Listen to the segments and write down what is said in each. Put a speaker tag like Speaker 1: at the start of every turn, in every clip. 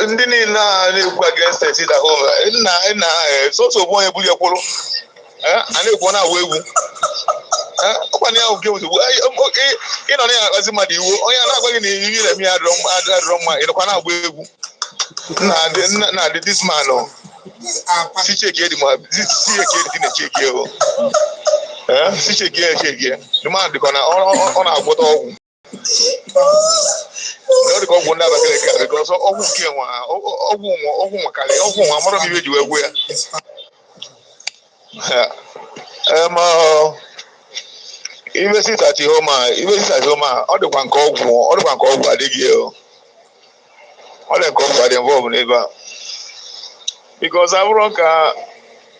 Speaker 1: ndị niile na-ekwu against it at home nna soso bụ onye buru ekwuru a na-ekwu na-agwa egwu ọkwa na ya nke ozugbo ịnọ na ya akpazi mmadụ iwu onye a na-agwa gị na iyi na-eme ya adịrọ mma ịnọkwa na-agba egwu na adị this man si cheki edi ma si cheki edi na cheki si cheki echeki the man dịkwa na ọ na-agwọta ọgwụ ọ dịka ọgwụ ndị Abakaliki because ọgwụ nke nwa ọgwụ nwakarị ọgwụ nwa amara m ibe ji wee gwu ya ibe sitati homa ọ dịkwa nke ọgwụ adịghị ọ dị nke ọgwụ adị involve n'ebe a because abụrụ ka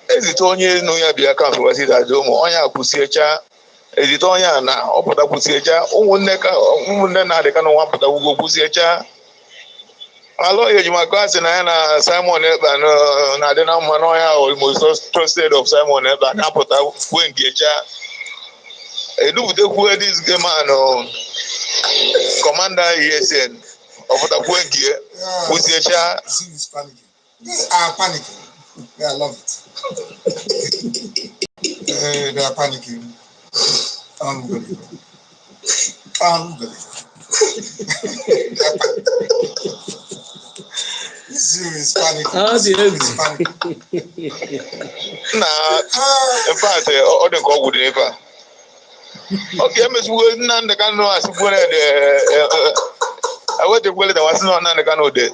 Speaker 1: ezite onye nụ ya bịa kampụ wa sitati homa onye akwụsiecha ezite onye a na ọ pụta kwụsiecha ụmụnne na-adịka na nwa pụta ugwo kwụsiecha alụ ejimaka asị na ya na Simon Ekpa na-adị na mma n'ọhịa ahụ most trusted of Simon Ekpa na-apụta kwe nkecha eduputekwu this man Commander ESN ọpụta kwe nke kwụsiecha.
Speaker 2: These are panicking. Yeah, I love it. They are panicking. Unbelievable. This is panicking.
Speaker 1: In fact, ọ dị nke ọgwụ dị n'ebe a. Okay, emesiwo Nnamdi Kanu asịgbuo na ewetekwele na wasị na Nnamdi Kanu dị.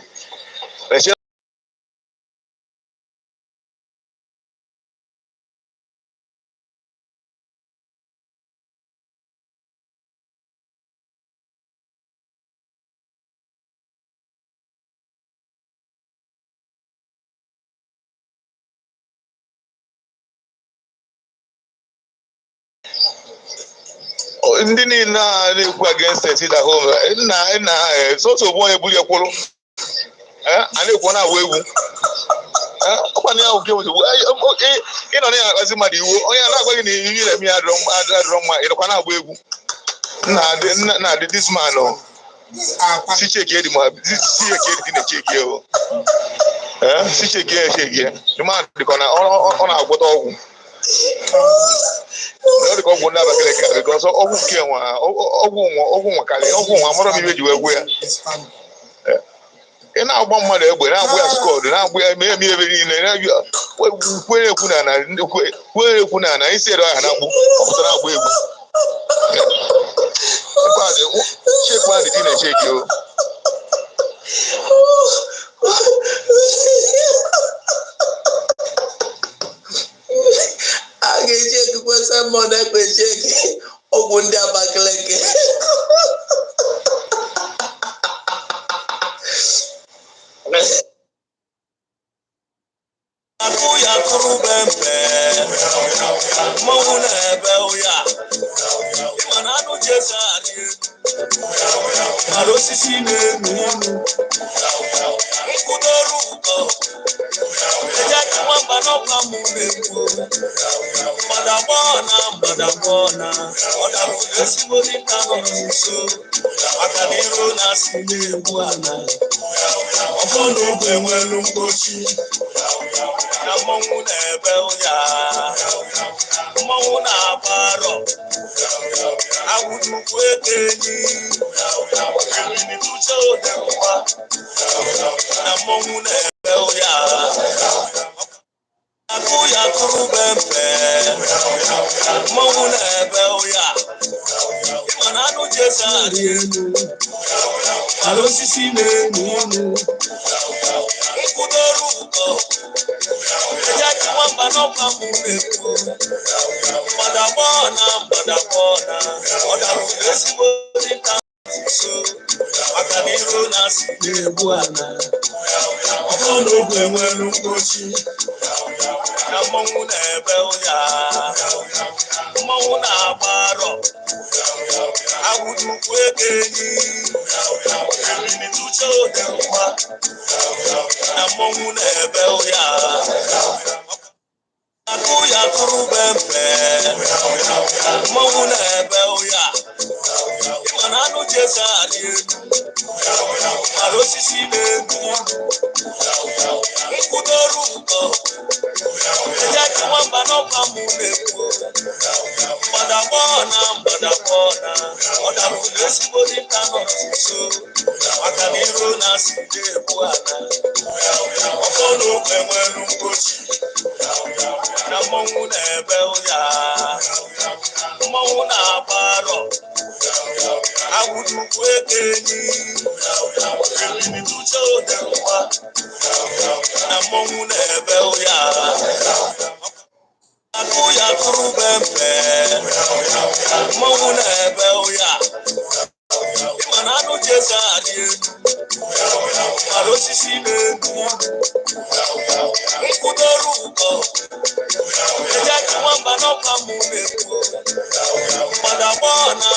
Speaker 1: Ndị niile na-ekwu against it at home nna soso bụ onye buru ekwuru a na-ekwu na-agwa egwu ọkwa na ya nke ozugbo ịnọ na ya akpazi mmadụ iwu onye a na-agwa gị na iyi na-eme ya adịrọ mma ịnọkwa na-agba egwu na adị this man si cheki edi ma si cheki edi na cheki si cheki echeki the man dịkwa na ọ na-agwọta ọgwụ ọ dịka ọgwụ ndị Abakaliki because ọgwụ nke nwa ọgwụ nwakarị ọgwụ nwa amara m ibe ji wee gwu ya ị na-agba mmadụ egbe na-agba ya skọdụ na-agba ya eme ebe niile kwere ekwu na ana isi ere ọha na-agbụ ọ pụtara agba egwu chekwa dị na-echeki
Speaker 3: a ga-echeki kwesa mmadụ ekpe cheki ọgwụ ndị Abakaliki osisi na-enu inu nkwụdoru ụkọ eje ka nwamba n'ọkwa mụ na-ekwu mgbadagbọna ọ dabụ ezigbo dịka nọ nso maka na iro na-asị na-egbu ala ọfọ n'ogbe nwelu mgbochi na mmọnwụ na-ebe ụya mmọnwụ na-agba arọ agwụdukwu eke enyi eminituche odemgba na mmọnwụ na-ebe ụya akụ ya kụrụ bembe mmọnwụ na-ebe ụya ịma na anụ jeza arị elu ala osisi na-enu inu nkwụdoru ụkọ eje ka nwamba n'ọkwa mụ na-ekwu mgbadagbọna ọ dabụ ezigbo dịka nso maka na iro na-asị na-egbu ala ọfọ n'ogbe nwelu mgbochi na mmọnwụ na-ebe ụya mmọnwụ na-agba arọ agwụdukwu eke enyi eminituche odemgba na mmọnwụ na-ebe ụya akụ ya kụrụ bembe mmọnwụ na-ebe ụya ịma na anụ jeza arị elu ala osisi na-enu nkwụdoru ụkọ eje ka nwamba n'ọkwa mụ na-ekwu mgbadagbọna ọ dabụ ezigbo dịka nọ nso maka na iro na-asị na-egbu ala ọfọ n'ogbe nwelu mgbochi na mmọnwụ na-ebe ụya mmọnwụ na-agba arọ agwụdukwu eke enyi eminituche odemgba na mmọnwụ na-ebe ụya akụ ya kụrụ bembe mmọnwụ na-ebe ụya ịma na anụ jeza arị elu ala osisi na-enu nkwụdoru ụkọ eje ka nwamba n'ọkwa mụ na-ekwu mgbadagbọna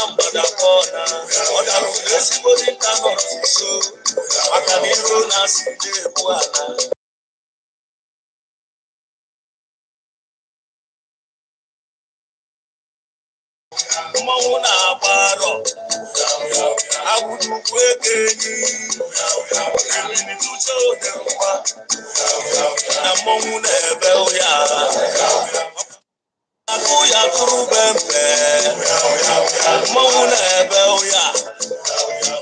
Speaker 3: ọ dabụ ezigbo dịka nọ nso maka na iro na-asị na-egbu ala mmọnwụ na-agba arọ agwụdukwu eke enyi eminituche odemgba na mmọnwụ na-ebe ụya akụ ya kụrụ bembe mmọnwụ na-ebe ụya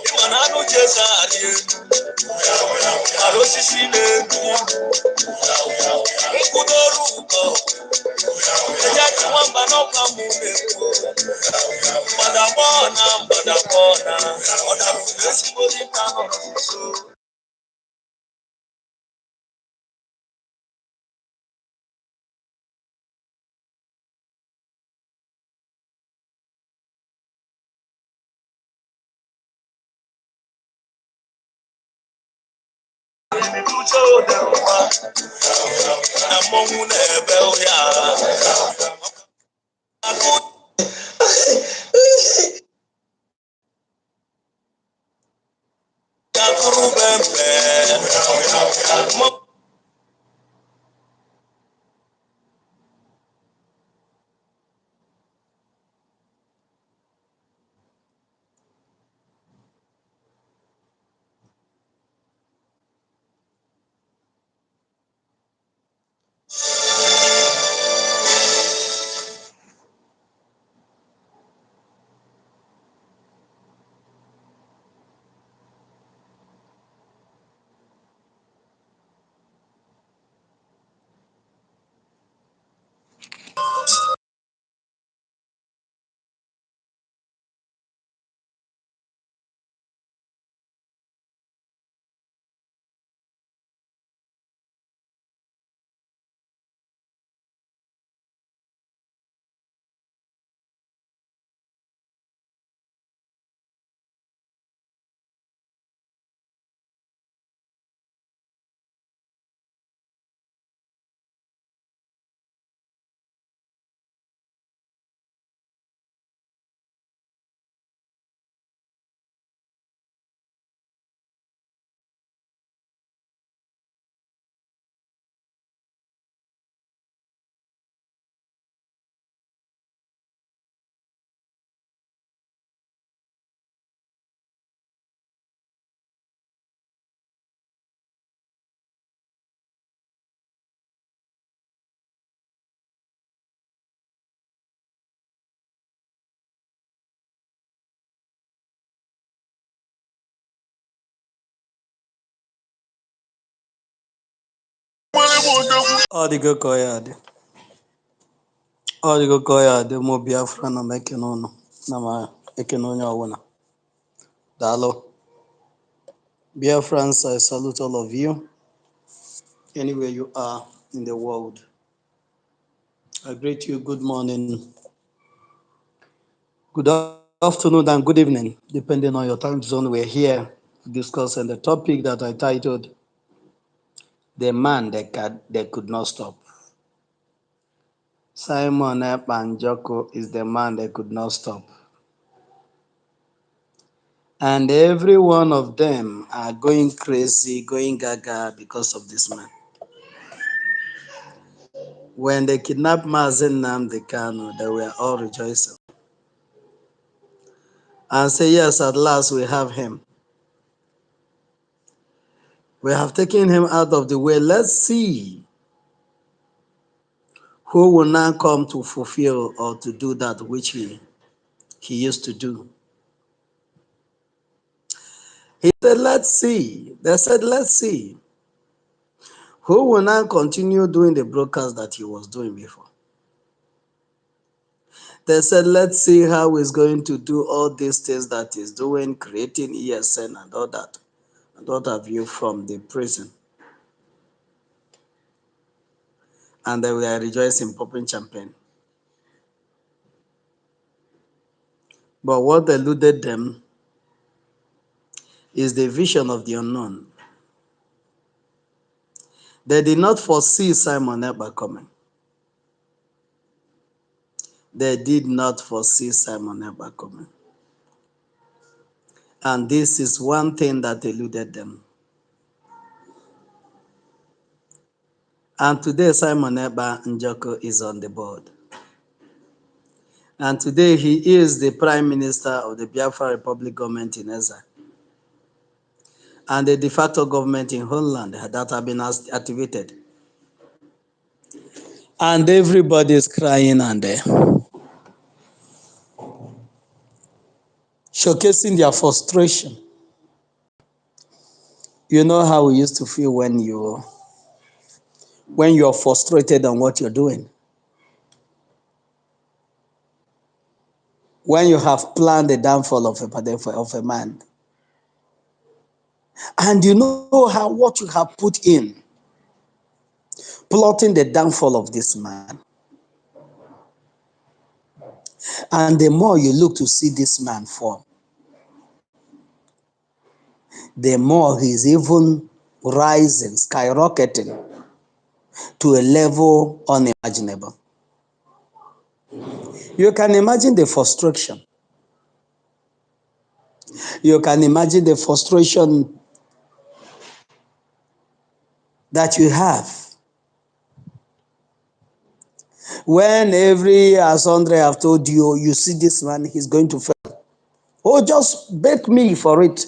Speaker 3: ịma na anụ jeza arị elu ala osisi na-enu nkwụdoru ụkọ eje ka nwamba n'ọkwa mụ na-ekwu mgbadagbọna ọ dabụ ezigbo dịka nọ nso eminituche odemgba na mmọnwụ na-ebe ụya akụ ya kụrụ bembe
Speaker 4: Ọ dịgo ka ọ ya dị. Ọ dịgo ka ọ ya dị ụmụ Biafra na m ekene ụnụ na m ekene onye ọbụla. Daalụ. Biafrans, I salute all of you anywhere you are in the world. I greet you good morning, good afternoon, and good evening, depending on your time zone. We're here discussing the topic that I titled The Man That Could Not Stop. Simon Ekpa is the man that could not stop. And every one of them are going crazy, going gaga because of this man. When they kidnapped Mazen Nnamdi Kanu, they were all rejoicing and say, yes, at last we have him. We have taken him out of the way. Let's see who will now come to fulfill or to do that which he used to do. He said, let's see. They said, let's see who will now continue doing the broadcast that he was doing before. They said, let's see how he's going to do all these things that he's doing, creating ESN and all that, and what have you from the prison. And they were rejoicing, popping champagne. But what eluded them is the vision of the unknown. They did not foresee Simon Ekpa coming. They did not foresee Simon Ekpa coming. And this is one thing that eluded them. And today Simon Ekpa Njoko is on the board. And today he is the Prime Minister of the Biafra Republic government in exile. And the de facto government in Holland that have been activated. And everybody is crying and showcasing their frustration. You know how we used to feel when you're frustrated on what you're doing. When you have planned the downfall of a man. And you know how what you have put in, plotting the downfall of this man. And the more you look to see this man fall, the more he's even rising, skyrocketing to a level unimaginable. You can imagine the frustration. You can imagine the frustration that you have when as Andre have told you, you see this man, he's going to fail. Oh, just bet me for it.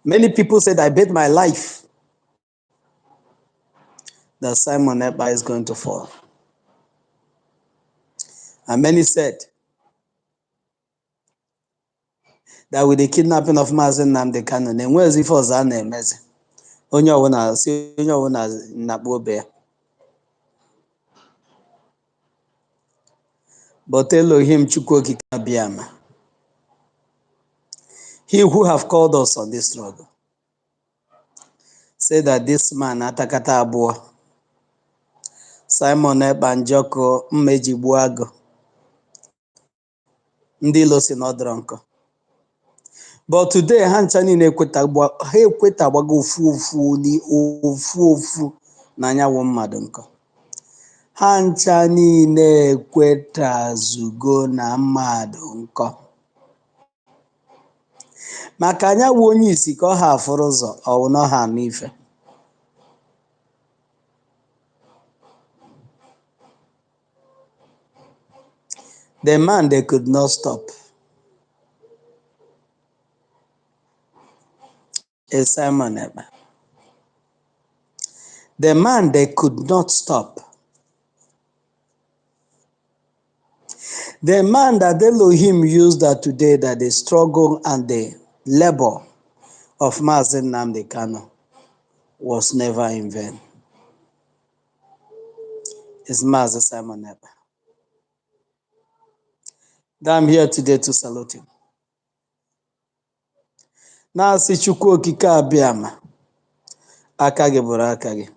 Speaker 4: Many people said, I bet my life that Simon Ekpa is going to fall. And many said that with the kidnapping of Mazen Nnamdi Kanu, then where's it for Zana Emeze? Onye ọwụna nakpu obe ya. But Elohim Chukwu Okike Abịama, he who have called us on this struggle, say that this man, Atakata Abua, Simon Ekpa Njoko Mmejigbu Agụ, ndị ilo si n'ọdụrụ nkọ. But today, ha ncha niile ekwetagbago ofu na anyanwụ mmadụ nkọ. Ha ncha niile ekwetazugo na mmadụ nkọ. Maka anyanwụ onye isi ka ọ ha afụrụ ụzọ, ọ wụ na ọ ha anụ ife. The man they could not stop is Simon Ekpa. The man they could not stop. The man that Elohim used that today, that the struggle and the labor of Mazen Nnamdi Kanu was never in vain. is Master Simon Ekpa. I'm here today to salute him. Na-asị Chukwu okike abịama, aka gị bụrụ aka gị.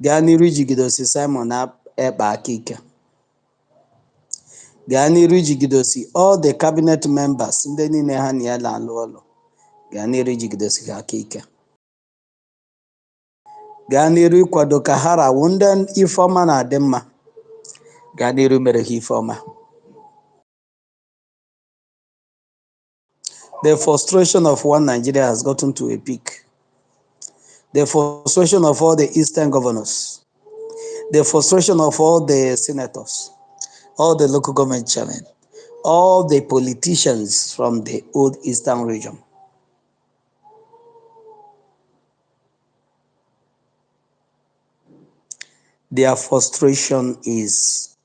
Speaker 4: Gaa n'iru ijigidosi Simon Ekpa aka ike. Gaa n'iru ijigidosi all the cabinet members ndị niile ha na ya na-alụ ọlụ. Gaa n'iru ijigidosi ha aka ike. Gaa n'iru ịkwado ka ha rawu ndị ifeọma na-adị mma. Gaa n'iru mere ha ifeọma. The frustration of one Nigeria has gotten to a peak. The frustration of all the Eastern governors, the frustration of all the senators, all the local government chairmen, all the politicians from the old Eastern region. Their frustration is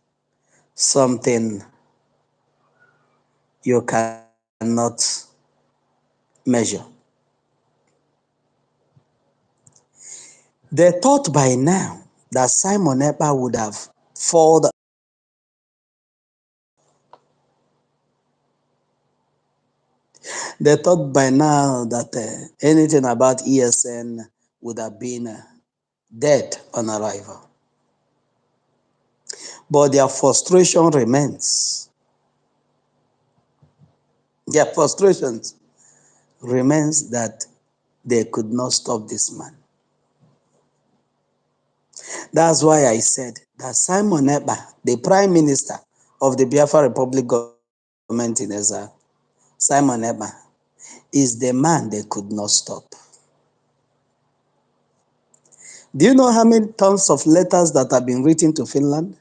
Speaker 4: something you cannot measure. They thought by now that Simon Ekpa would have fallen. They thought by now that anything about ESN would have been dead on arrival. But their frustration remains. Their frustration remains that they could not stop this man. That's why I said that Simon Ekpa, the Prime Minister of the Biafra Republic government in exile, Simon Ekpa, is the man they could not stop. Do you know how many tons of letters that have been written to Finland?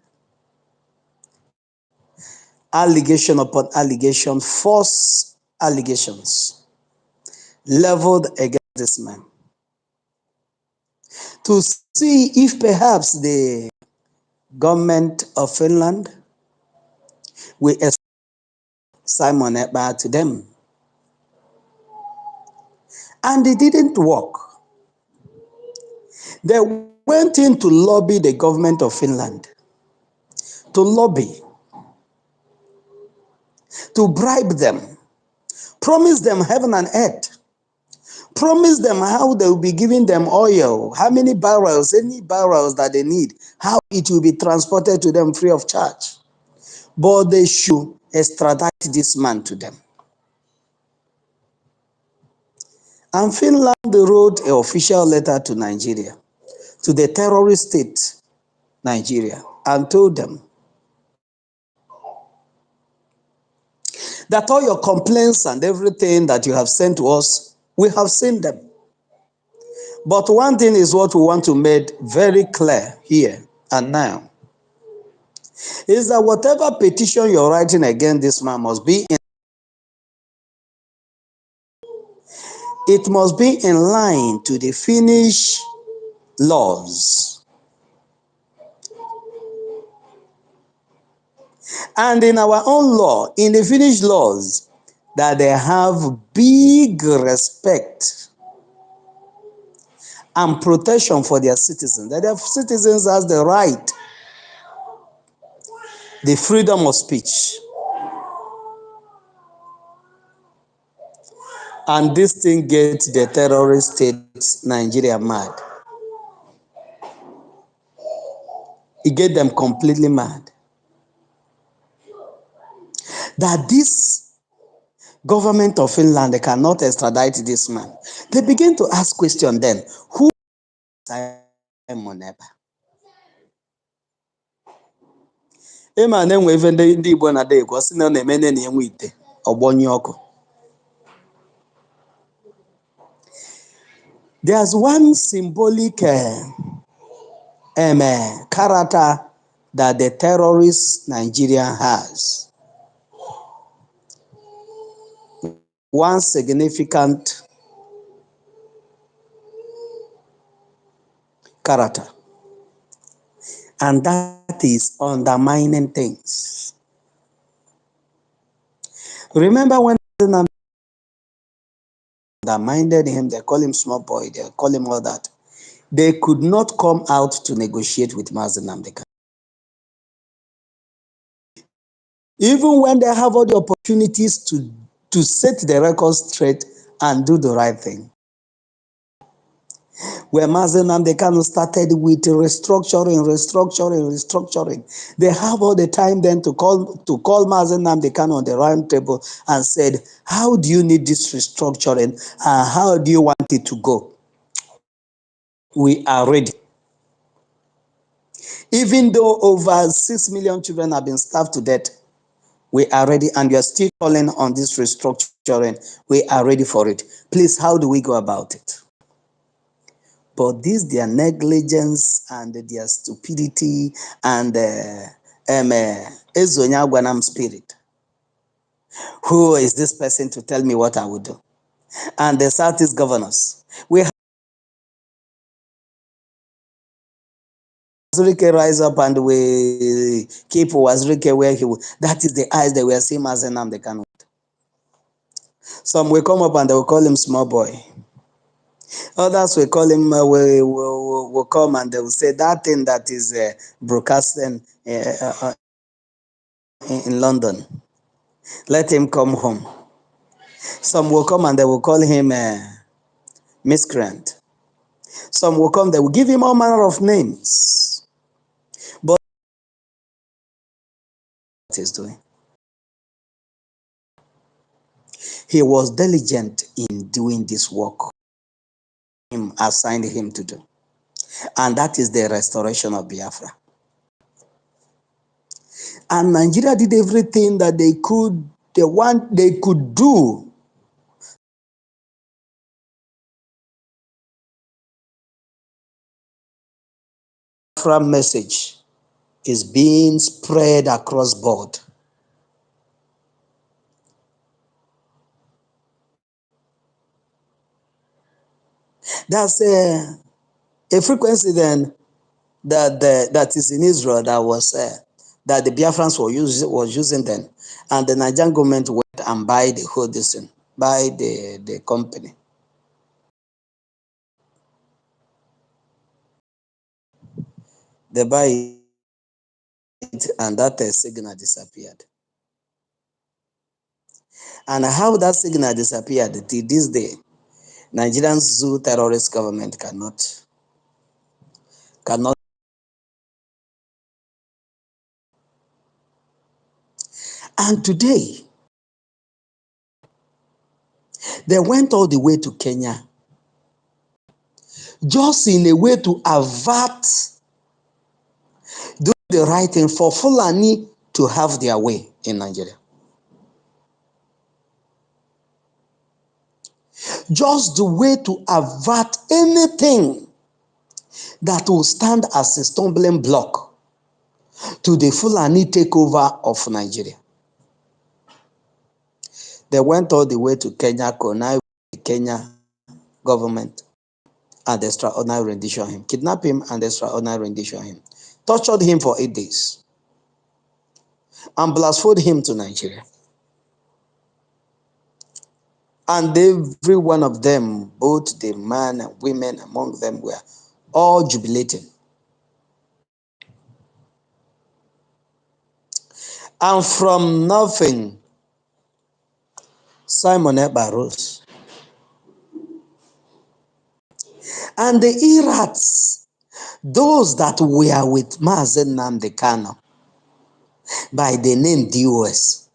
Speaker 4: Allegation upon allegation, false allegations leveled against this man. To see if perhaps the government of Finland will export Simon Ekpa to them. And it didn't work. They went in to lobby the government of Finland, to lobby, to bribe them, promise them heaven and earth, promise them how they will be giving them oil, how many barrels, any barrels that they need, how it will be transported to them free of charge. But they should extradite this man to them. And Finland wrote an official letter to Nigeria, to the terrorist state, Nigeria, and told them that all your complaints and everything that you have sent to us, we have seen them. But one thing is what we want to make very clear here and now, is that whatever petition you're writing against this man must be in line to the Finnish laws. And in our own law, in the Finnish laws, that they have big respect and protection for their citizens, that their citizens has the right, the freedom of speech. And this thing gets the terrorist state Nigeria mad. It gets them completely mad. That this government of Finland, they cannot extradite this man. They begin to ask question then, who is Simon Ekpa? Ịma na-enwe ife ndị Igbo na-ada ekwu, sị na ọ na-eme na enwe ite ọgbọnyụ ọkụ. There's one symbolic character that the terrorist Nigeria has. One significant character. And that is undermining things. Remember when they undermined him, they call him small boy, they call him all that. They could not come out to negotiate with Mazen Nnamdi Kanu. Even when they have all the opportunities to set the record straight and do the right thing. Where Mazen Nnamdi Kanu started with restructuring. They have all the time then to call Mazen Nnamdi Kanu on the round table and said, how do you need this restructuring and how do you want it to go? We are ready. Even though over 6 million children have been starved to death, we are ready, and you're still calling on this restructuring. We are ready for it. Please, how do we go about it? But this, their negligence and their stupidity and Ezonyagwanam spirit. Who is this person to tell me what I would do? And the Southeast governors. We have Wazirike rise up and we keep Wazirike where he would. That is the eyes that we are seeing as Nnamdi Kanu. Some will come up and they will call him small boy. Others will call him, will come and they will say that thing that is broadcasting in London. Let him come home. Some will come and they will call him miscreant. Some will come, they will give him all manner of names. But what he's doing, he was diligent in doing this work him assigned him to do. And that is the restoration of Biafra. And Nigeria did everything that they could do. Biafra message is being spread across board. That's a frequency then that is in Israel that was that the Biafrans was using then, and the Nigerian government went and buy the whole thing, buy the company. They buy it, and that signal disappeared. And how that signal disappeared till this day, Nigerian zoo terrorist government cannot. And today, they went all the way to Kenya, just in a way to avert doing the right thing for Fulani to have their way in Nigeria. Just the way to avert anything that will stand as a stumbling block to the Fulani takeover of Nigeria. They went all the way to Kenya, connived with the Kenya government and extraordinary rendition him, kidnapped him and extraordinary rendition him, tortured him for 8 days, and blasphemed him to Nigeria. And every one of them, both the man and women among them, were all jubilating. And from nothing, Simon Ekpa rose. And the Irats, those that were with Mazen Nnamdi Kanu, by the name DOS,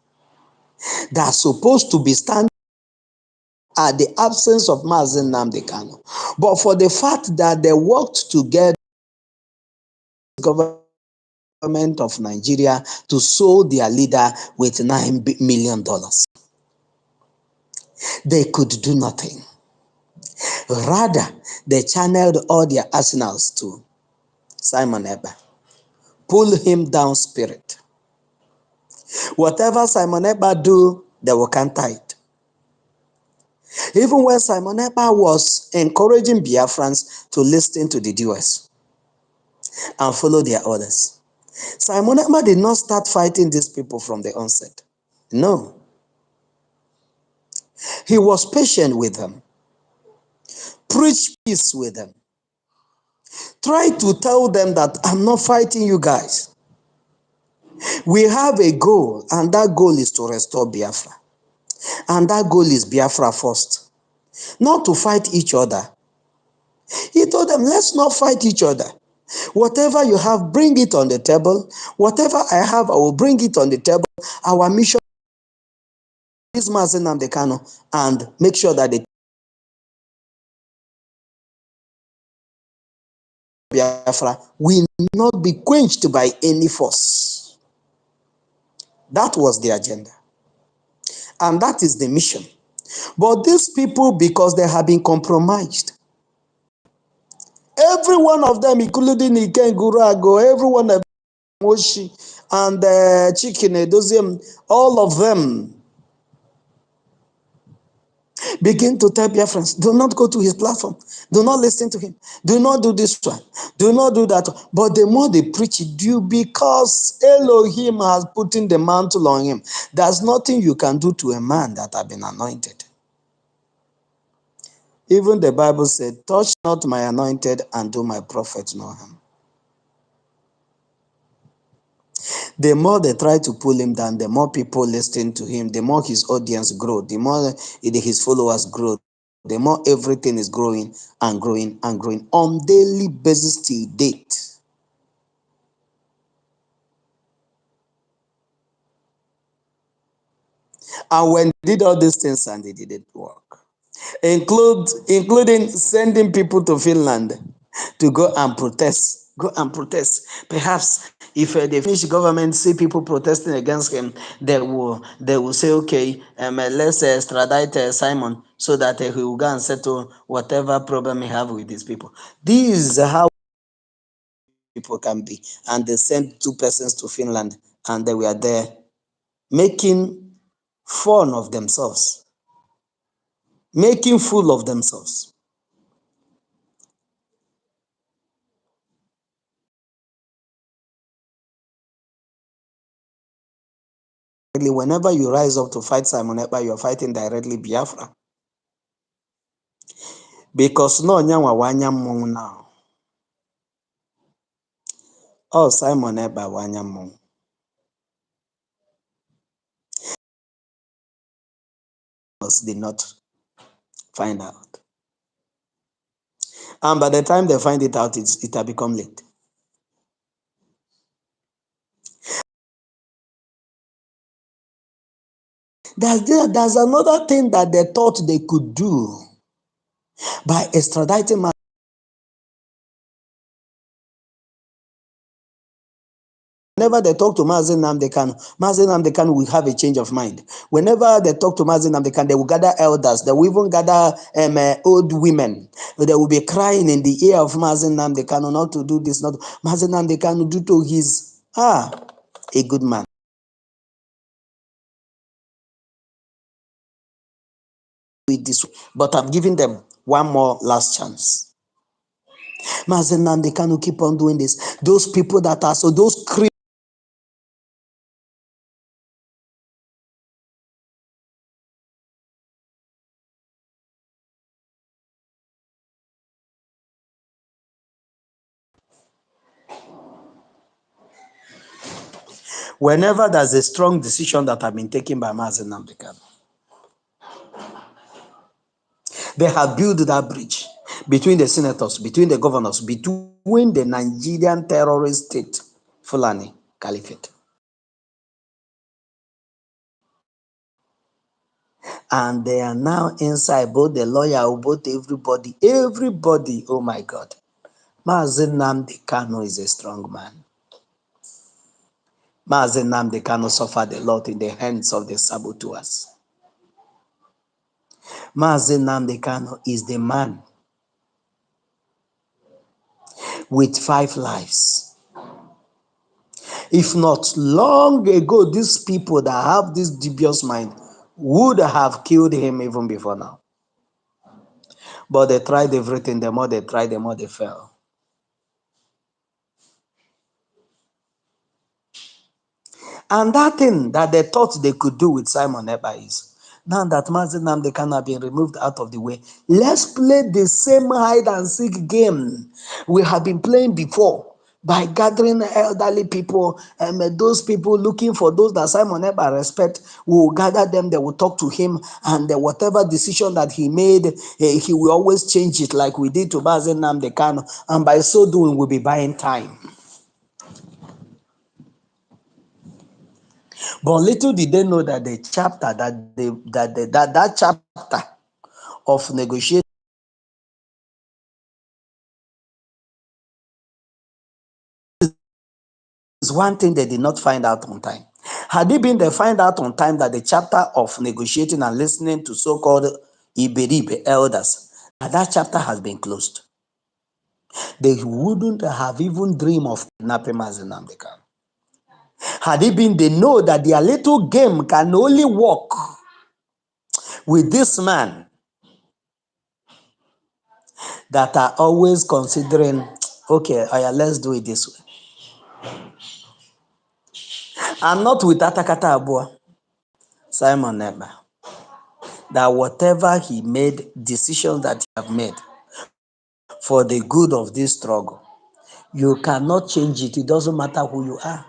Speaker 4: that are supposed to be standing at the absence of Mazen Nnamdi Kanu. But for the fact that they worked together with the government of Nigeria to sue their leader with $9 million, they could do nothing. Rather, they channeled all their arsenals to Simon Ekpa. Pull him down spirit. Whatever Simon Ekpa do, they will counter it. Even when Simon Ekpa was encouraging Biafrans to listen to the DOS and follow their orders, Simon Ekpa did not start fighting these people from the onset. No. He was patient with them, preached peace with them, Try to tell them that I'm not fighting you guys. We have a goal, and that goal is to restore Biafra. And that goal is Biafra first, not to fight each other. He told them, let's not fight each other. Whatever you have, bring it on the table. Whatever I have, I will bring it on the table. Our mission is Mazen Namdekano and make sure that the Biafra will not be quenched by any force. That was the agenda. And that is the mission. But these people, because they have been compromised, every one of them, including Iken Gurago, every one of them, Moshi, and Chicken Edoziem, all of them begin to tell Biafrans, do not go to his platform. Do not listen to him. Do not do this one. Do not do that one. But the more they preach it, do because Elohim has put in the mantle on him. There's nothing you can do to a man that has been anointed. Even the Bible said, touch not my anointed and do my prophet no harm. The more they try to pull him down, the more people listen to him, the more his audience grow, the more his followers grow, the more everything is growing and growing and growing on daily basis till date. And when they did all these things and they didn't work, including sending people to Finland to go and protest. Go and protest. Perhaps if the Finnish government see people protesting against him, they will say, okay, let's extradite Simon so that he will go and settle whatever problem he have with these people. This is how people can be. And they sent 2 persons to Finland, and they were there making fun of themselves, making fool of themselves. Whenever you rise up to fight Simon Ekpa, you're fighting directly Biafra. Because no nyanwa wanya mong now. Oh, Simon Ekpa wanya mong. Did not find out. And by the time they find it out, it had become late. There's another thing that they thought they could do by extraditing. Whenever they talk to Mazen Namdekan will have a change of mind. Whenever they talk to Mazen Namdekan, they will gather elders. They will even gather old women. They will be crying in the ear of Mazen Namdekan not to do this, not Mazen Namdekan due to his a good man. With this, but I'm giving them one more last chance. Mazen Namdekan will keep on doing this. Those people that are so those whenever there's a strong decision that have been taken by Mazen Namdekan, they have built that bridge between the senators, between the governors, between the Nigerian terrorist state, Fulani Caliphate. And they are now inside, both the lawyer, both everybody, oh my God. Mazen Nnamdi Kanu is a strong man. Mazen Nnamdi Kanu suffered a lot in the hands of the saboteurs. Mazen Nnamdi Kanu is the man with 5 lives. If not long ago, these people that have this dubious mind would have killed him even before now. But they tried everything. The more they tried, the more they fell. And that thing that they thought they could do with Simon Ekpa is Now that Mazi Nnamdi Kanu have been removed out of the way, let's play the same hide and seek game we have been playing before by gathering elderly people and those people looking for those that Simon Ekpa respect. We will gather them, they will talk to him, and whatever decision that he made, he will always change it like we did to Mazi Nnamdi Kanu, and by so doing, we'll be buying time. But little did they know that the chapter that chapter of negotiation is one thing they did not find out on time. Had it been they find out on time that the chapter of negotiating and listening to so-called Iberibe elders, that chapter has been closed, they wouldn't have even dreamed of kidnapping Mazi Nnamdi Kanu. Had it been they know that their little game can only work with this man that are always considering, okay, let's do it this way. And not with Atakata Abua, Simon Ekpa, that whatever he made, decisions that he have made for the good of this struggle, you cannot change it. It doesn't matter who you are.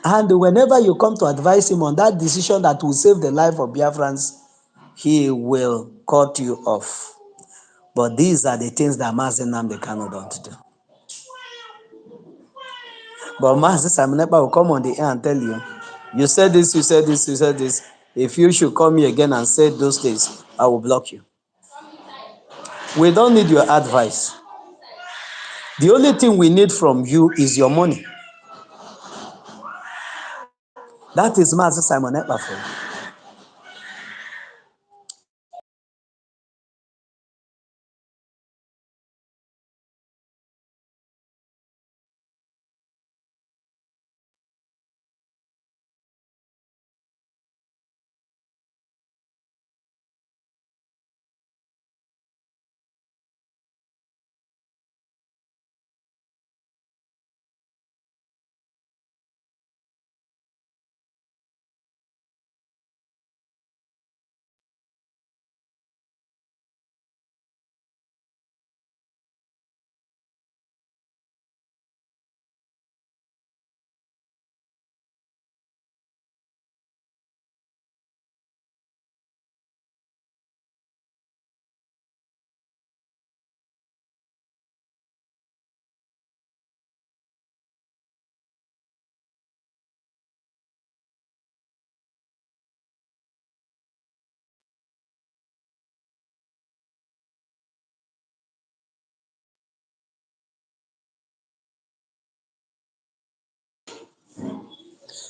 Speaker 4: And whenever you come to advise him on that decision that will save the life of Biafrans, he will cut you off. But these are the things that Mazi Nnamdi Kanu don't do. But Mazi Simon Ekpa will come on the air and tell you, you said this, you said this, you said this. If you should come here again and say those things, I will block you. We don't need your advice. The only thing we need from you is your money. That is Mazi Simon Ekpa for you.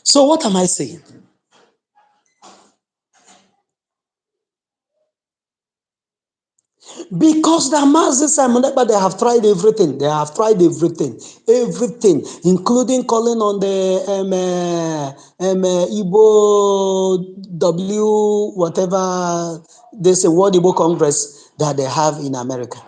Speaker 4: So what am I saying? Because the Mazi Simon Ekpa, they have tried everything. They have tried everything, including calling on the Igbo whatever they say, World Igbo Congress that they have in America.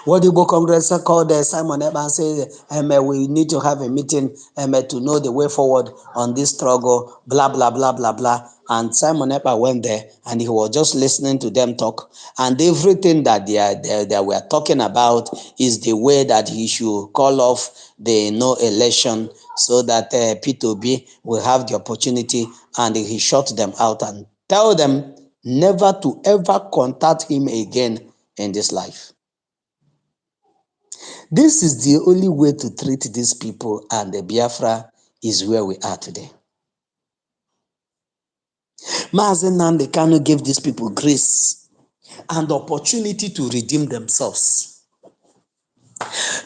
Speaker 4: What Igbo Congress called Simon Ekpa and said, we need to have a meeting to know the way forward on this struggle, blah, blah, blah, blah, blah. And Simon Ekpa went there and he was just listening to them talk. And everything that they were talking about is the way that he should call off the no election so that P2B will have the opportunity, and he shut them out and tell them never to ever contact him again in this life. This is the only way to treat these people, and the Biafra is where we are today. Mazi Nnamdi Kanu gave these people grace and opportunity to redeem themselves.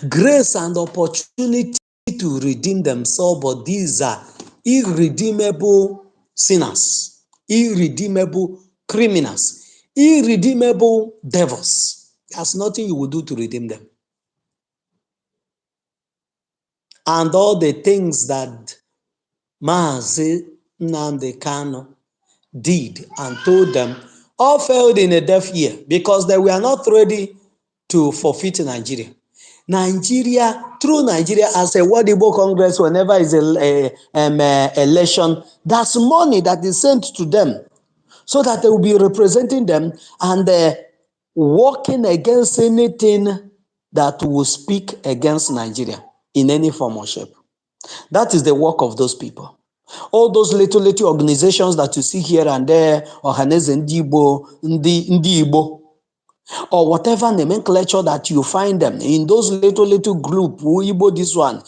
Speaker 4: Grace and opportunity to redeem themselves, but these are irredeemable sinners, irredeemable criminals, irredeemable devils. There's nothing you will do to redeem them. And all the things that Mazi Nnamdi Kanu did and told them all failed in a deaf ear because they were not ready to forfeit Nigeria. Nigeria, through Nigeria as a World Igbo Congress, whenever is a election, that's money that is sent to them so that they will be representing them and working against anything that will speak against Nigeria in any form or shape. That is the work of those people. All those little organizations that you see here and there, Ohaneze Ndi Igbo, Ndi Igbo, or whatever nomenclature that you find them in those little group, Igbo this one,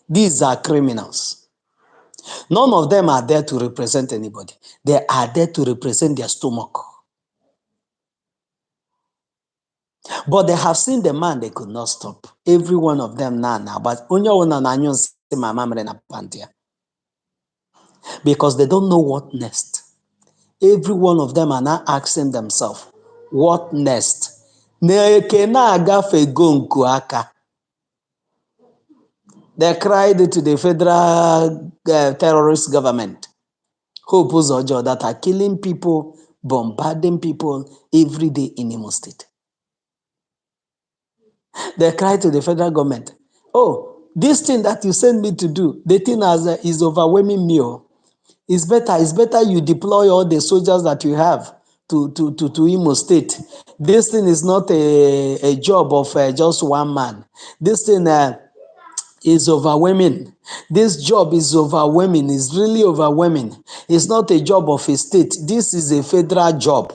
Speaker 4: these are criminals. None of them are there to represent anybody. They are there to represent their stomach. But they have seen the man they could not stop. Every one of them now, but because they don't know what next. Every one of them are now asking themselves, what next? They cried to the federal terrorist government, Hope Uzojo, that are killing people, bombarding people every day in Imo State. They cried to the federal government, oh, this thing that you send me to do, the thing is overwhelming me. It's better you deploy all the soldiers that you have to Imo State. This thing is not a job of just one man. This thing is overwhelming. This job is overwhelming. It's really overwhelming. It's not a job of a state. This is a federal job.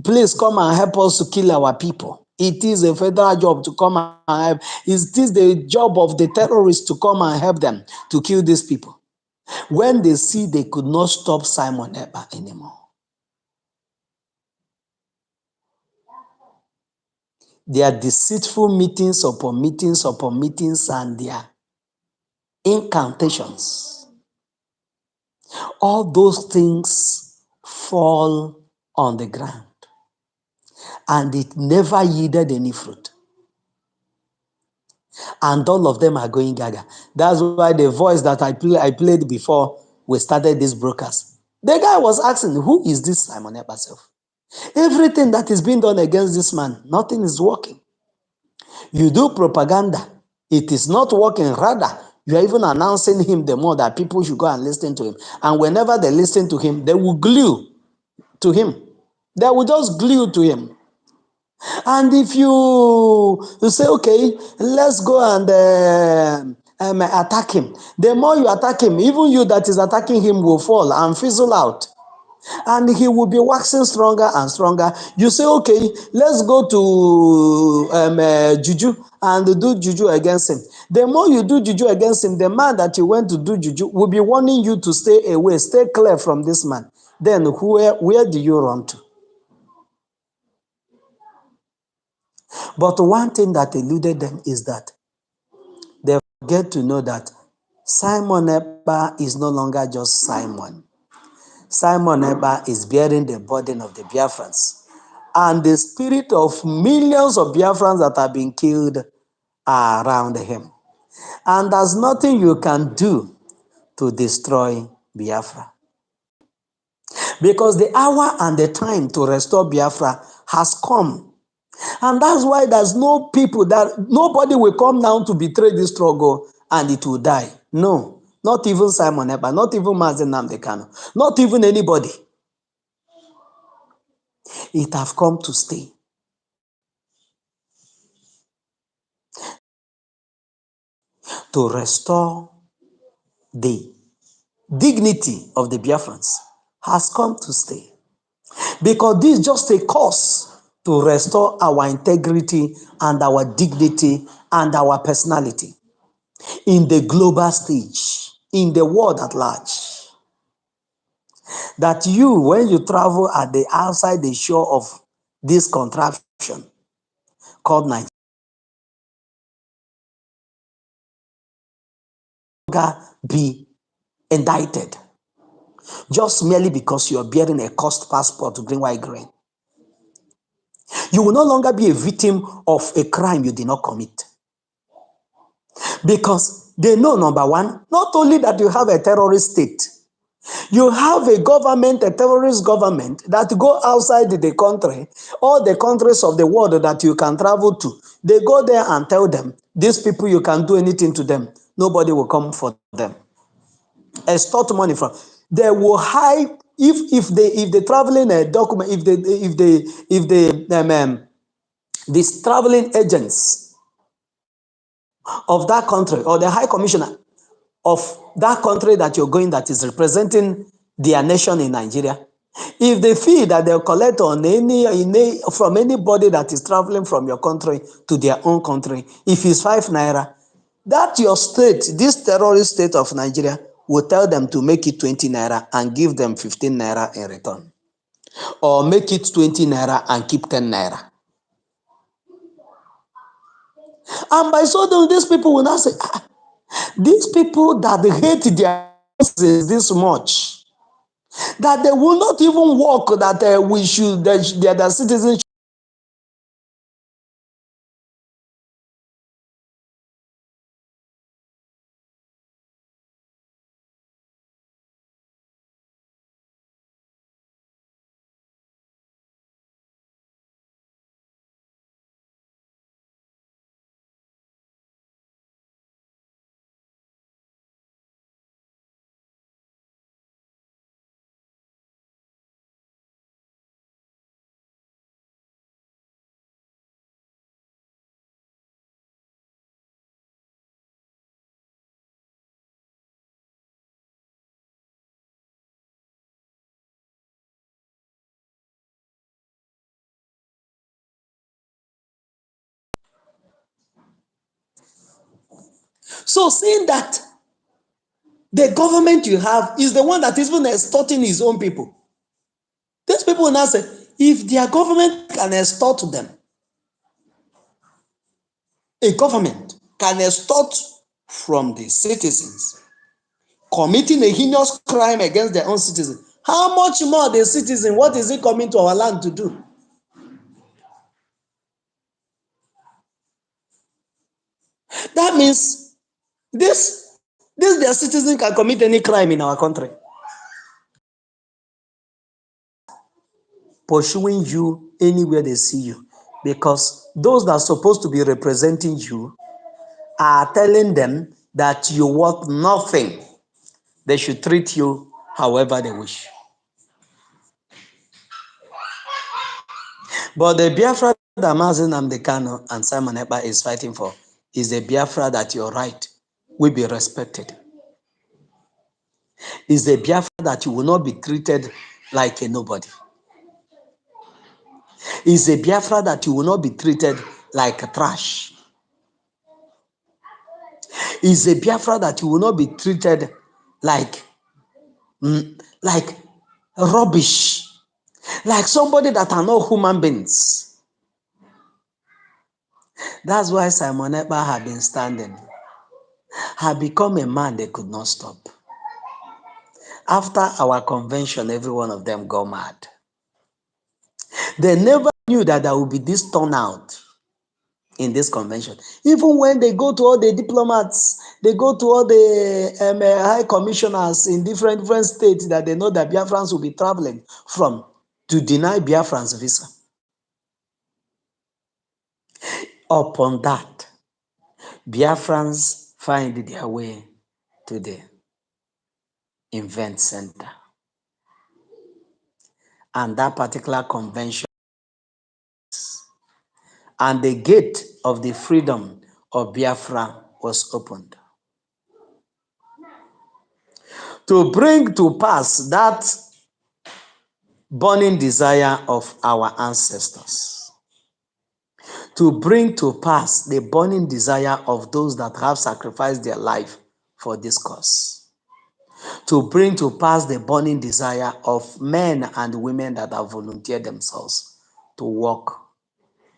Speaker 4: Please come and help us to kill our people. It is a federal job to come and help. It is the job of the terrorists to come and help them to kill these people. When they see they could not stop Simon Ekpa anymore, their deceitful meetings upon meetings upon meetings and their incantations, all those things fall on the ground and it never yielded any fruit. And all of them are going gaga. That's why the voice that I played before we started this broadcast, the guy was asking, who is this Simon Ekpa self? Everything that is being done against this man, nothing is working. You do propaganda, it is not working. Rather, you are even announcing him the more that people should go and listen to him. And whenever they listen to him, they will glue to him. They will just glue to him. And if you say, okay, let's go and attack him, the more you attack him, even you that is attacking him will fall and fizzle out. And he will be waxing stronger and stronger. You say, okay, let's go to juju and do juju against him. The more you do juju against him, the man that you went to do juju will be warning you to stay away, stay clear from this man. Then where do you run to? But one thing that eluded them is that they get to know that Simon Ekpa is no longer just Simon. Simon Ekpa is bearing the burden of the Biafrans. And the spirit of millions of Biafrans that have been killed are around him. And there's nothing you can do to destroy Biafra. Because the hour and the time to restore Biafra has come. And that's why there's no people that, nobody will come down to betray this struggle and it will die. No, not even Simon Ekpa, not even Mazen Nnamdi Kanu, not even anybody. It have come to stay. To restore the dignity of the Biafrans has come to stay. Because this is just a course to restore our integrity and our dignity and our personality in the global stage, in the world at large. That you, when you travel at the outside the shore of this contraption called Nigeria, be indicted just merely because you are bearing a cursed passport to green white grain. You will no longer be a victim of a crime you did not commit. Because they know, number one, not only that you have a terrorist state, You have a government, a terrorist government, that go outside the country, all the countries of the world that you can travel to. They go there and tell them, these people, you can do anything to them. Nobody will come for them. Extort money from. They will hide if they traveling a document, if these traveling agents of that country, or the high commissioner of that country that you're going, that is representing their nation in Nigeria, if they feel that they'll collect on from anybody that is traveling from your country to their own country, if it's 5 naira, that your state, this terrorist state of Nigeria, will tell them to make it 20 naira and give them 15 naira in return, or make it 20 naira and keep 10 naira. And by so doing, these people will now say, these people that hate their citizens this much, that they will not even work, that their citizens. So seeing that the government you have is the one that is even extorting his own people, these people will now say, if their government can extort them, a government can extort from the citizens, committing a heinous crime against their own citizens, how much more the citizen, what is he coming to our land to do? That means this their citizen can commit any crime in our country, pursuing you anywhere they see you, because those that are supposed to be representing you are telling them that you worth nothing. They should treat you however they wish. But the Biafra that Mazi Nnamdi Kanu and Simon Ekpa is fighting for is the Biafra that your right will be respected. Is the Biafra that you will not be treated like a nobody. Is a Biafra that you will not be treated like a trash. Is a Biafra that you will not be treated like rubbish, like somebody that are not human beings. That's why Simon Ekpa had been standing, had become a man they could not stop. After our convention, every one of them got mad. They never knew that there would be this turnout in this convention. Even when they go to all the diplomats, they go to all the high commissioners in different states that they know that Biafrans will be traveling from, to deny Biafrans visa. Upon that, Biafrans find their way to the event center. And that particular convention, and the gate of the freedom of Biafra was opened, to bring to pass that burning desire of our ancestors, to bring to pass the burning desire of those that have sacrificed their life for this cause, to bring to pass the burning desire of men and women that have volunteered themselves to walk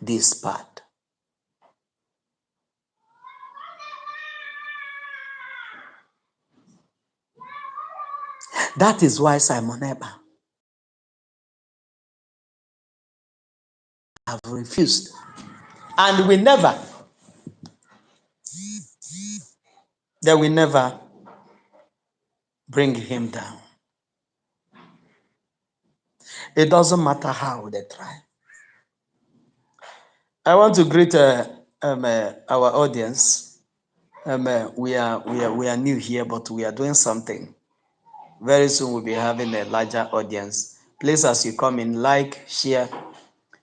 Speaker 4: this path. That is why Simon Ekpa have refused, and they will never bring him down. It doesn't matter how they try. I want to greet our audience. We are new here, but we are doing something. Very soon we'll be having a larger audience. Please, as you come in, like, share,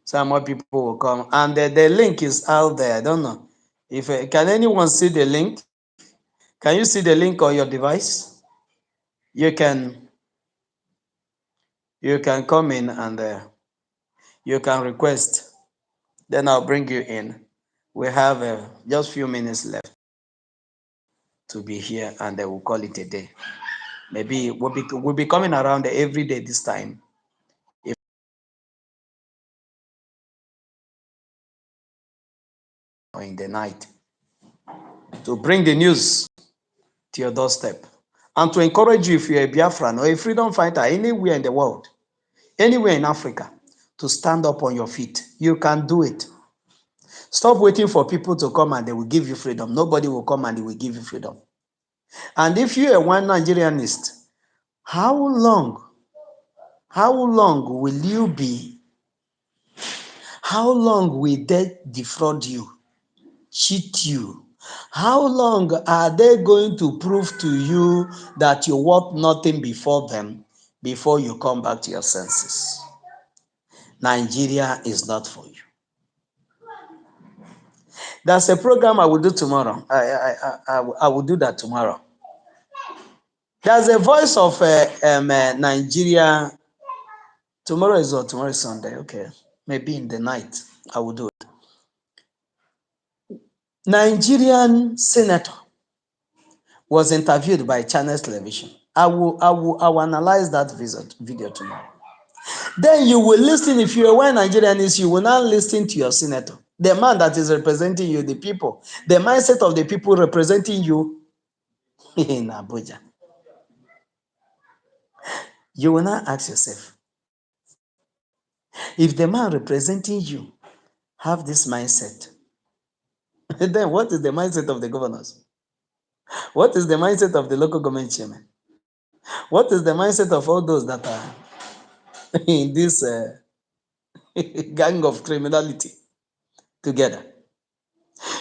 Speaker 4: so more people will come. And the link is out there. I don't know if can anyone see the link. Can you see the link on your device? You can come in and you can request. Then I'll bring you in. We have just few minutes left to be here, and we'll call it a day. Maybe we'll be coming around every day this time. If or in the night, to bring the news to your doorstep, and to encourage you, if you're a Biafran or a freedom fighter anywhere in the world, anywhere in Africa, to stand up on your feet. You can do it. Stop waiting for people to come and they will give you freedom. Nobody will come and they will give you freedom. And if you're a one Nigerianist, how long will you be? How long will they defraud you, cheat you? How long are they going to prove to you that you're worth nothing before them before you come back to your senses? Nigeria is not for you. That's a program I will do tomorrow. I will do that tomorrow. There's a voice of Nigeria. Tomorrow is what? Tomorrow is Sunday. Okay. Maybe in the night I will do it. Nigerian senator was interviewed by Channels Television. I will analyze that video tomorrow. Then you will listen. If you're a Nigerianist, you will now listen to your senator, the man that is representing you, the people, the mindset of the people representing you in Abuja. You will now ask yourself, if the man representing you have this mindset, then what is the mindset of the governors? What is the mindset of the local government chairman? What is the mindset of all those that are in this gang of criminality together?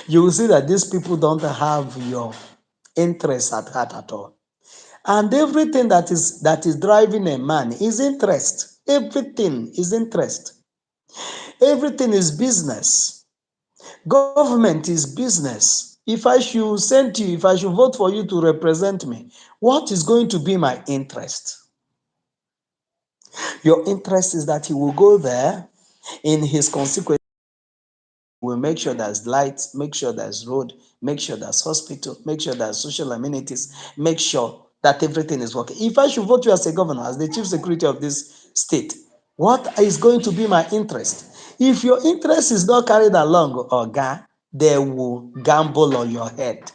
Speaker 4: You will see that these people don't have your interest at heart at all. And everything that is driving a man is interest. Everything is interest. Everything is business. Government is business. If I should send you, if I should vote for you to represent me, what is going to be my interest? Your interest is that he will go there in his constituency, will make sure there's lights, make sure there's road, make sure there's hospital, make sure there's social amenities, make sure that everything is working. If I should vote you as a governor, as the chief security of this state, what is going to be my interest? If your interest is not carried along, Oga, they will gamble on your head.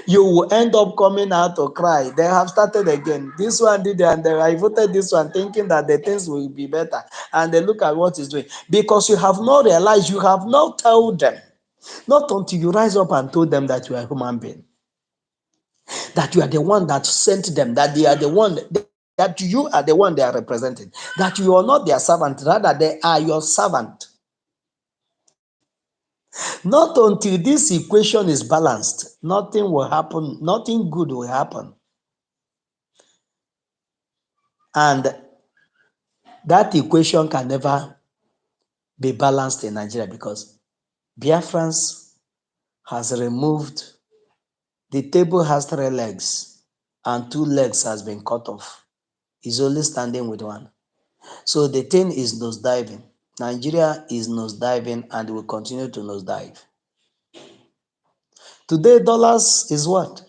Speaker 4: You will end up coming out to cry. They have started again. This one did it, and I voted this one thinking that the things will be better. And they look at what he's doing. Because you have not realized, you have not told them. Not until you rise up and told them that you are a human being. That you are the one that sent them. That they are the one, that you are the one they are representing. That you are not their servant. Rather, they are your servant. Not until this equation is balanced, nothing will happen, nothing good will happen. And that equation can never be balanced in Nigeria because Biafrans has removed, the table has 3 legs and 2 legs has been cut off. It's only standing with one. So the thing is nosediving. Nigeria is nosediving and will continue to nosedive. Today, dollars is what?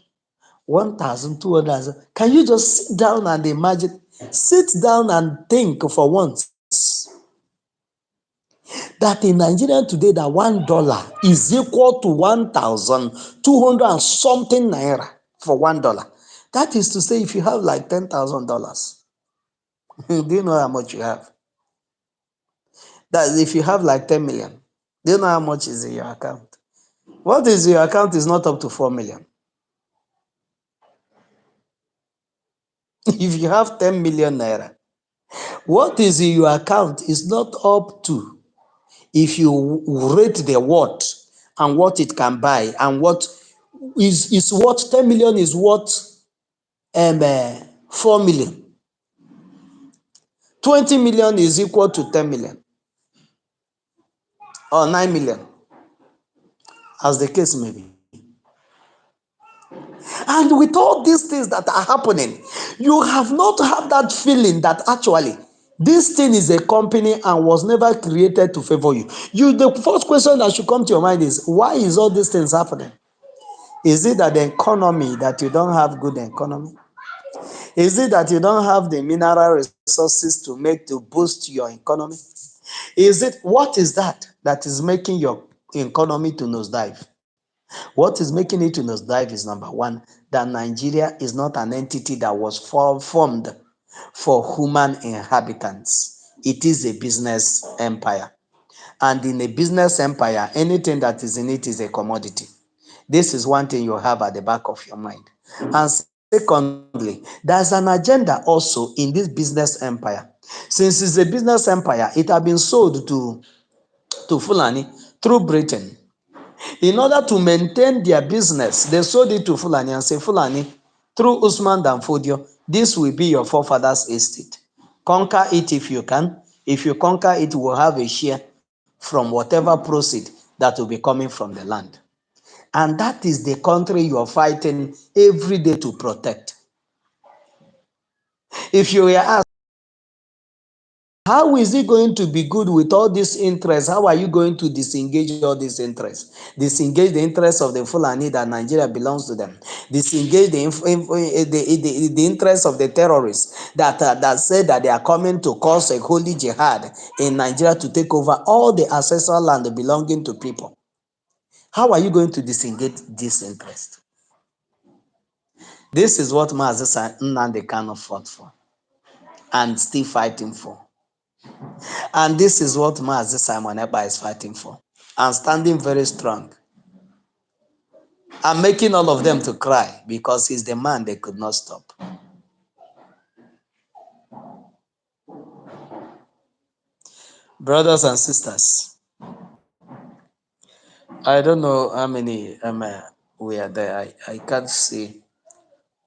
Speaker 4: 1,200. Can you just sit down and imagine? Sit down and think for once that in Nigeria today, that $1 is equal to 1,200 and something naira for $1. That is to say, if you have like $10,000, do you know how much you have? That is, if you have like 10 million, do you know how much is in your account? What is your account is not up to 4 million. If you have 10 million naira, What is in your account is not up to if you rate the what and what it can buy and what is what 10 million is what 4 million. 20 million is equal to 10 million or 9 million, as the case may be. And with all these things that are happening, you have not had that feeling that actually this thing is a company and was never created to favor you. The first question that should come to your mind is, why is all these things happening? Is it that the economy, that you don't have good economy? Is it that you don't have the mineral resources to boost your economy? What is that is making your economy to nosedive? What is making it to nosedive is, number one, that Nigeria is not an entity that was formed for human inhabitants. It is a business empire. And in a business empire, anything that is in it is a commodity. This is one thing you have at the back of your mind. And secondly, there's an agenda also in this business empire. Since it's a business empire, it has been sold to Fulani through Britain. In order to maintain their business, they sold it to Fulani and say, Fulani, through Usman Dan Fodio, this will be your forefathers' estate. Conquer it if you can. If you conquer it, you will have a share from whatever proceed that will be coming from the land. And that is the country you are fighting every day to protect. If you were asked, how is it going to be good with all this interest? How are you going to disengage all this interest? Disengage the interest of the Fulani that Nigeria belongs to them. Disengage the interest of the terrorists that say that they are coming to cause a holy jihad in Nigeria to take over all the ancestral land belonging to people. How are you going to disengage this interest? This is what Mazi Nnamdi Kanu fought for and still fighting for. And this is what Mazi Simon Ekpa is fighting for and standing very strong and making all of them to cry because he's the man they could not stop. Brothers and sisters, I don't know how many we are there. I can't see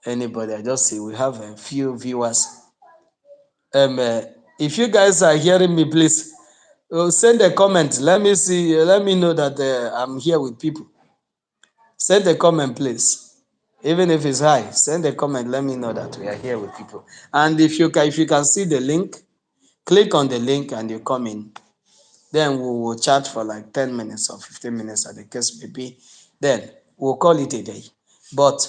Speaker 4: anybody. I just see we have a few viewers. If you guys are hearing me, please send a comment. Let me see. Let me know that I'm here with people. Send a comment, please. Even if it's high, send a comment. Let me know that we are here with people. And if you can see the link, click on the link and you come in. Then we will chat for like 10 minutes or 15 minutes at the case may be. Then we'll call it a day. But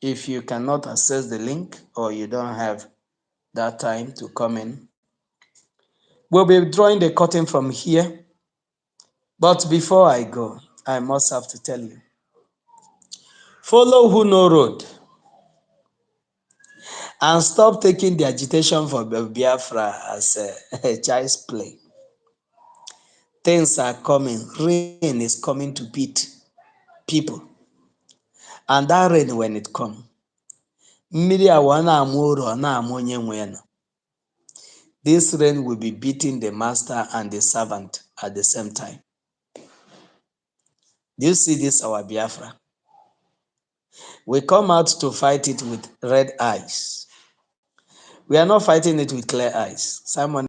Speaker 4: if you cannot access the link or you don't have that time to come in, we'll be drawing the curtain from here. But before I go, I must have to tell you, follow who know road and stop taking the agitation for Biafra as a child's play. Things are coming. Rain is coming to beat people. And that rain, when it comes, this rain will be beating the master and the servant at the same time. Do you see this, our Biafra? We come out to fight it with red eyes. We are not fighting it with clear eyes. Simon